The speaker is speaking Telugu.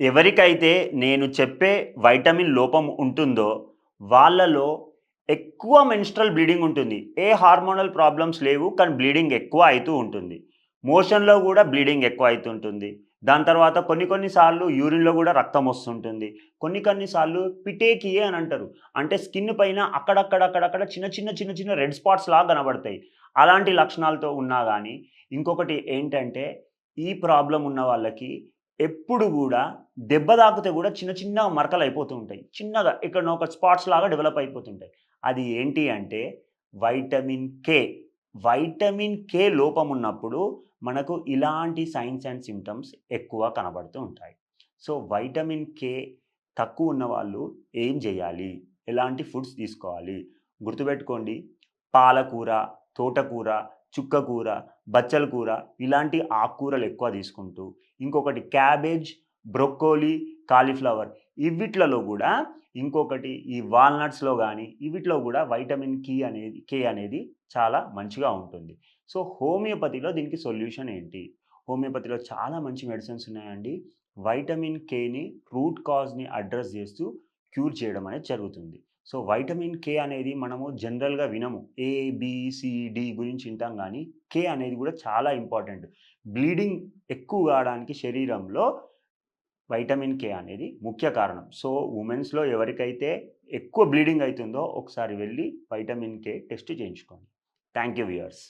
ఎవరికైతే నేను చెప్పే వైటమిన్ లోపం ఉంటుందో, వాళ్ళలో ఎక్కువ మెన్‌స్ట్రువల్ బ్లీడింగ్ ఉంటుంది. ఏ హార్మోనల్ ప్రాబ్లమ్స్ లేవు. కానీ బ్లీడింగ్ ఎక్కువ అయితూ ఉంటుంది. మోషన్‌లో గూడా బ్లీడింగ్ ఎక్కువ అయితుంటుంది. దాని తర్వాత కొన్ని కొన్ని సార్లు యూరిన్‌లో గూడా రక్తం వస్తుంటుంది. కొన్ని సార్లు పిటేకియే అని అంటారు. అంటే స్కిన్ పైన అక్కడక్కడ చిన్న చిన్న రెడ్ స్పాట్స్ లాగా కనబడతాయి. అలాంటి లక్షణాలతో ఉన్నా గానీ, ఇంకొకటి ఏంటంటే, ఈ ప్రాబ్లమ్ ఉన్న వాళ్ళకి ఎప్పుడు గూడా దెబ్బ తాకితే గూడా చిన్న చిన్నగా మరకలయిపోతూ ఉంటాయి. చిన్నగా ఎక్కడనో ఒక స్పాట్స్ లాగా డెవలప్ అయిపోతుంటాయి. అది ఏంటి అంటే వైటమిన్ కే. వైటమిన్ కే లోపం ఉన్నప్పుడు మనకు ఇలాంటి సైన్స్ అండ్ సింప్టమ్స్ ఎక్కువ కనబడుతూ ఉంటాయి. సో, వైటమిన్ కే తక్కువ ఉన్నవాళ్ళు ఏం జేయాలి? ఎలాంటి ఫుడ్స్ తీసుకోవాలి? గుర్తుపెట్టుకోండి, పాలకూర, తోటకూర, చుక్కకూర, బచ్చల కూర ఇలాంటి ఆకుకూరలు ఎక్కువ తీసుకుంటూ, ఇంకొకటి క్యాబేజ్, బ్రొక్కోలి, కాలీఫ్లవర్ ఇవిట్లలో గూడా ఇంకొకటి ఈ వాల్‌నట్స్‌లో గాని, ఇవిట్లో గూడా వైటమిన్ కే అనేది చాలా మంచిగా ఉంటుంది. సో, హోమియోపతిలో దీనికి సొల్యూషన్ ఏంటి? హోమియోపతిలో చాలా మంచి మెడిసిన్స్ ఉన్నాయండి. వైటమిన్ కేని రూట్ కాజ్‌ని అడ్రెస్ జేస్తూ క్యూర్ చేయడం అనేది జరుగుతుంది. సో, వైటమిన్ కే అనేది మనము జనరల్‌గా వినము. ఏ, బి, సి, డి గురించి వింటాం గానీ, కే అనేది గూడా చాలా ఇంపార్టెంట్. బ్లీడింగ్ ఎక్కువ కావడానికి శరీరంలో వైటమిన్ కే అనేది ముఖ్య కారణం. సో, వుమెన్స్‌లో ఎవరికైతే ఎక్కువ బ్లీడింగ్ అయితుందో ఒకసారి వెళ్లి వైటమిన్ కే టెస్ట్ చేయించుకోండి. Thank you viewers.